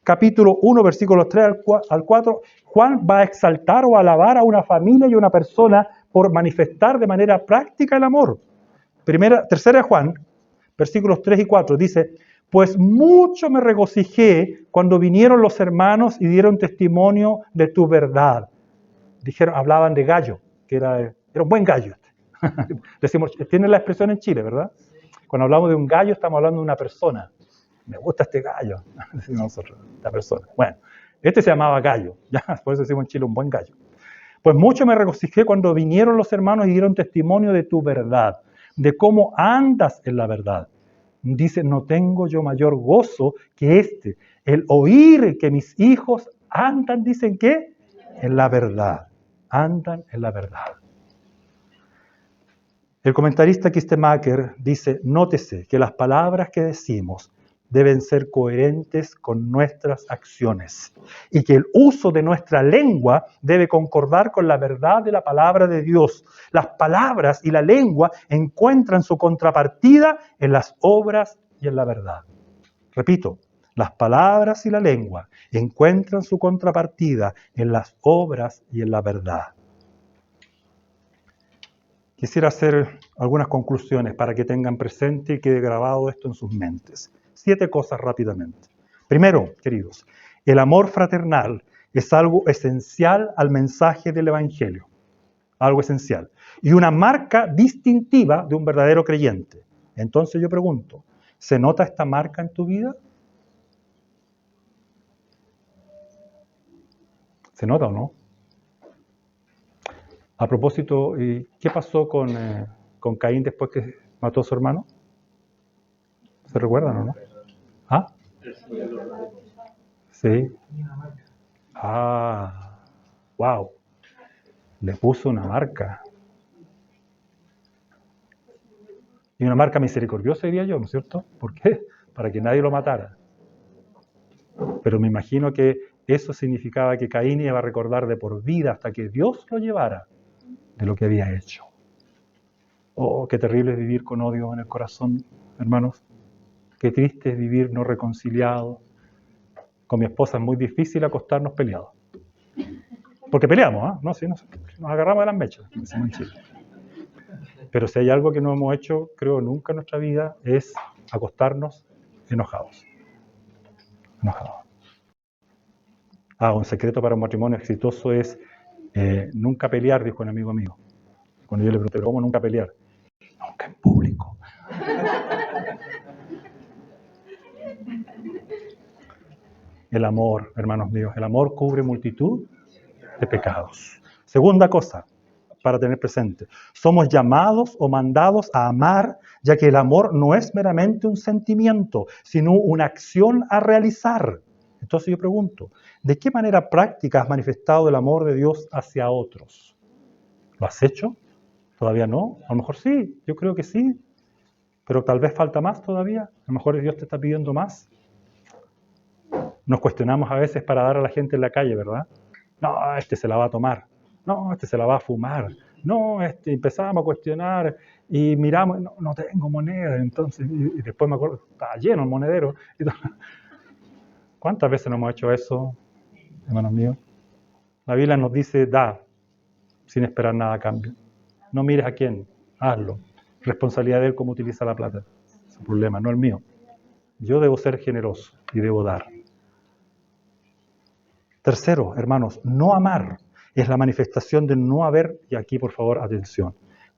capítulo 1, versículos 3 al 4, Juan va a exaltar o alabar a una familia y a una persona por manifestar de manera práctica el amor. Tercera de Juan, versículos 3 y 4, dice, pues mucho me regocijé cuando vinieron los hermanos y dieron testimonio de tu verdad. Hablaban de gallo, que era un buen gallo. Decimos, tienen la expresión en Chile, ¿verdad? Cuando hablamos de un gallo, estamos hablando de una persona. Me gusta este gallo, decimos nosotros, esta persona. Bueno, este se llamaba gallo, ¿ya? Por eso decimos en Chile un buen gallo. Pues mucho me regocijé cuando vinieron los hermanos y dieron testimonio de tu verdad, de cómo andas en la verdad. Dice, no tengo yo mayor gozo que este, el oír que mis hijos andan, ¿dicen qué? En la verdad, andan en la verdad. El comentarista Kistemaker dice, nótese que las palabras que decimos deben ser coherentes con nuestras acciones y que el uso de nuestra lengua debe concordar con la verdad de la palabra de Dios. Las palabras y la lengua encuentran su contrapartida en las obras y en la verdad. Repito, las palabras y la lengua encuentran su contrapartida en las obras y en la verdad. Quisiera hacer algunas conclusiones para que tengan presente y quede grabado esto en sus mentes. 7 cosas rápidamente. Primero, queridos, el amor fraternal es algo esencial al mensaje del Evangelio. Algo esencial. Y una marca distintiva de un verdadero creyente. Entonces yo pregunto, ¿se nota esta marca en tu vida? ¿Se nota o no? A propósito, ¿qué pasó con Caín después que mató a su hermano? ¿Se recuerdan o no? ¿Ah? Sí. Ah, wow. Le puso una marca. Y una marca misericordiosa, diría yo, ¿no es cierto? ¿Por qué? Para que nadie lo matara. Pero me imagino que eso significaba que Caín iba a recordar de por vida hasta que Dios lo llevara de lo que había hecho. Oh, qué terrible es vivir con odio en el corazón, hermanos. Qué triste es vivir no reconciliado. Con mi esposa es muy difícil acostarnos peleados. Porque peleamos, ¿ah? No, sí, nos agarramos de las mechas, decimos en Chile. Pero si hay algo que no hemos hecho, creo, nunca en nuestra vida, es acostarnos enojados. Un secreto para un matrimonio exitoso es nunca pelear, dijo un amigo mío. Cuando yo le pregunté, ¿cómo nunca pelear? Nunca en público. El amor, hermanos míos, el amor cubre multitud de pecados. Segunda cosa, para tener presente, somos llamados o mandados a amar, ya que el amor no es meramente un sentimiento, sino una acción a realizar. Entonces yo pregunto, ¿de qué manera práctica has manifestado el amor de Dios hacia otros? ¿Lo has hecho? ¿Todavía no? A lo mejor sí, yo creo que sí, pero tal vez falta más todavía. A lo mejor Dios te está pidiendo más. Nos cuestionamos a veces para dar a la gente en la calle, ¿verdad? No, este se la va a tomar. No, este se la va a fumar. No, empezamos a cuestionar y miramos, no tengo moneda. Entonces, y después me acuerdo, está lleno el monedero. ¿Cuántas veces no hemos hecho eso, hermanos míos? La Biblia nos dice, da, sin esperar nada a cambio. No mires a quién, hazlo. Responsabilidad de él cómo utiliza la plata. Es un problema, no el mío. Yo debo ser generoso y debo dar. Tercero, hermanos, no amar es la manifestación de no haber, y aquí por favor atención,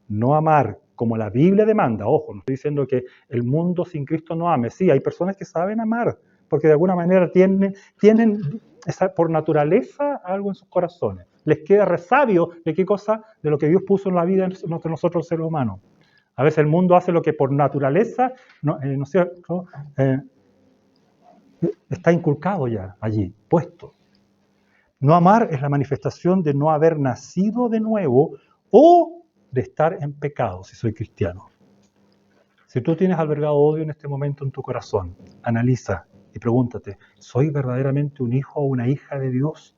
no amar como la Biblia demanda. Ojo, no estoy diciendo que el mundo sin Cristo no ame. Sí, hay personas que saben amar, porque de alguna manera tienen por naturaleza algo en sus corazones. Les queda resabio de qué cosa, de lo que Dios puso en la vida entre nosotros los seres humanos. A veces el mundo hace lo que por naturaleza, ¿no es cierto? Está inculcado ya allí, puesto. No amar es la manifestación de no haber nacido de nuevo o de estar en pecado, si soy cristiano. Si tú tienes albergado odio en este momento en tu corazón, analiza y pregúntate, ¿soy verdaderamente un hijo o una hija de Dios?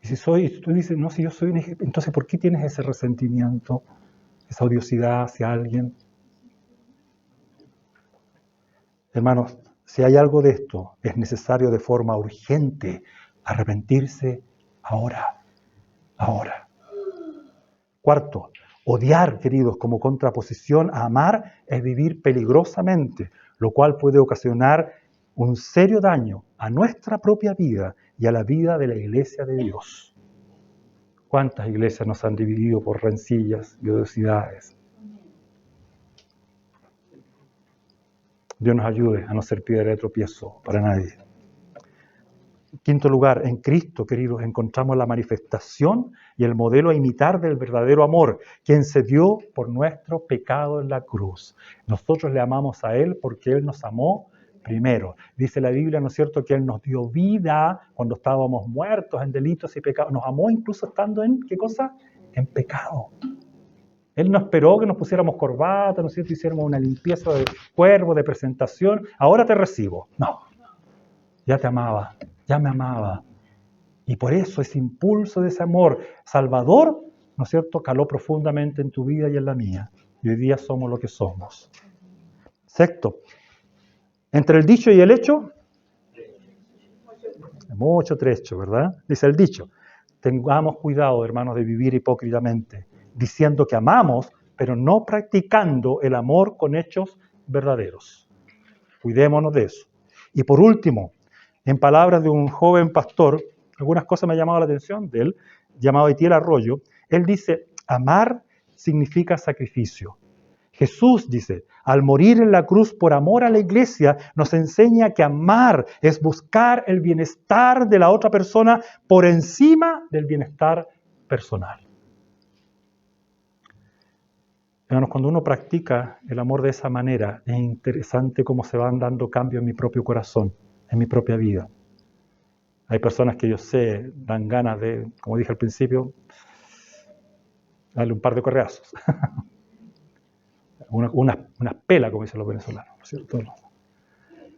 Y si tú dices, no, si yo soy un hijo, entonces ¿por qué tienes ese resentimiento, esa odiosidad hacia alguien? Hermanos, si hay algo de esto, es necesario de forma urgente arrepentirse ahora. Cuarto, odiar, queridos, como contraposición a amar es vivir peligrosamente, lo cual puede ocasionar un serio daño a nuestra propia vida y a la vida de la iglesia de Dios. ¿Cuántas iglesias nos han dividido por rencillas y odiosidades? Dios nos ayude a no ser piedra de tropiezo para nadie. En quinto lugar, en Cristo, queridos, encontramos la manifestación y el modelo a imitar del verdadero amor, quien se dio por nuestro pecado en la cruz. Nosotros le amamos a Él porque Él nos amó primero. Dice la Biblia, ¿no es cierto?, que Él nos dio vida cuando estábamos muertos en delitos y pecados. Nos amó incluso estando en, ¿qué cosa? En pecado. Él no esperó que nos pusiéramos corbata, ¿no es cierto?, hiciéramos una limpieza de cuerpo, de presentación. Ahora te recibo. No, ya te amaba, ya me amaba. Y por eso ese impulso de ese amor salvador, ¿no es cierto?, caló profundamente en tu vida y en la mía. Y hoy día somos lo que somos. Sexto, entre el dicho y el hecho, mucho trecho, ¿verdad? Dice el dicho, tengamos cuidado, hermanos, de vivir hipócritamente, diciendo que amamos, pero no practicando el amor con hechos verdaderos. Cuidémonos de eso. Y por último, en palabras de un joven pastor, algunas cosas me han llamado la atención de él, llamado Itiel Arroyo, él dice, amar significa sacrificio. Jesús, dice, al morir en la cruz por amor a la iglesia, nos enseña que amar es buscar el bienestar de la otra persona por encima del bienestar personal. Hermanos, cuando uno practica el amor de esa manera, es interesante cómo se van dando cambios en mi propio corazón, en mi propia vida. Hay personas que yo sé dan ganas de, como dije al principio, darle un par de correazos. Unas pelas, como dicen los venezolanos, ¿no es cierto?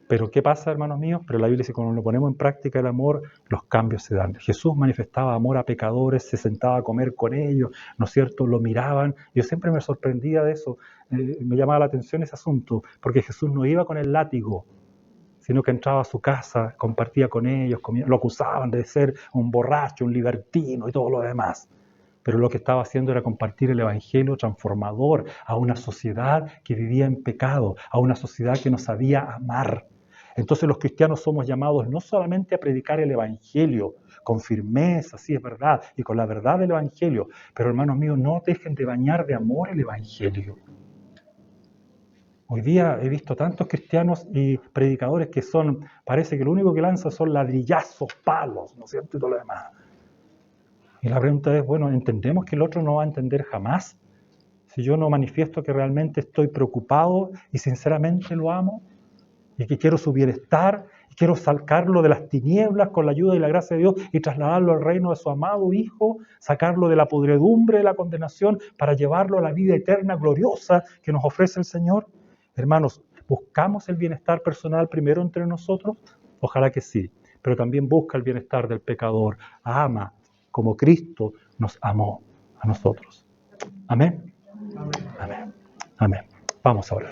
Pero ¿qué pasa, hermanos míos? Pero la Biblia dice que cuando lo ponemos en práctica el amor, los cambios se dan. Jesús manifestaba amor a pecadores, se sentaba a comer con ellos, ¿no es cierto? Lo miraban. Yo siempre me sorprendía de eso. Me llamaba la atención ese asunto, porque Jesús no iba con el látigo, sino que entraba a su casa, compartía con ellos, lo acusaban de ser un borracho, un libertino y todo lo demás. Pero lo que estaba haciendo era compartir el evangelio transformador a una sociedad que vivía en pecado, a una sociedad que no sabía amar. Entonces los cristianos somos llamados no solamente a predicar el evangelio con firmeza, sí es verdad, y con la verdad del evangelio, pero hermanos míos, no dejen de bañar de amor el evangelio. Hoy día he visto tantos cristianos y predicadores que parece que lo único que lanzan son ladrillazos, palos, ¿no es cierto? Y todo lo demás. Y la pregunta es, bueno, ¿entendemos que el otro no va a entender jamás? Si yo no manifiesto que realmente estoy preocupado y sinceramente lo amo, y que quiero su bienestar, y quiero sacarlo de las tinieblas con la ayuda y la gracia de Dios y trasladarlo al reino de su amado Hijo, sacarlo de la podredumbre de la condenación para llevarlo a la vida eterna gloriosa que nos ofrece el Señor. Hermanos, ¿buscamos el bienestar personal primero entre nosotros? Ojalá que sí, pero también busca el bienestar del pecador. Ama como Cristo nos amó a nosotros. Amén. Amén. Amén. Vamos a orar.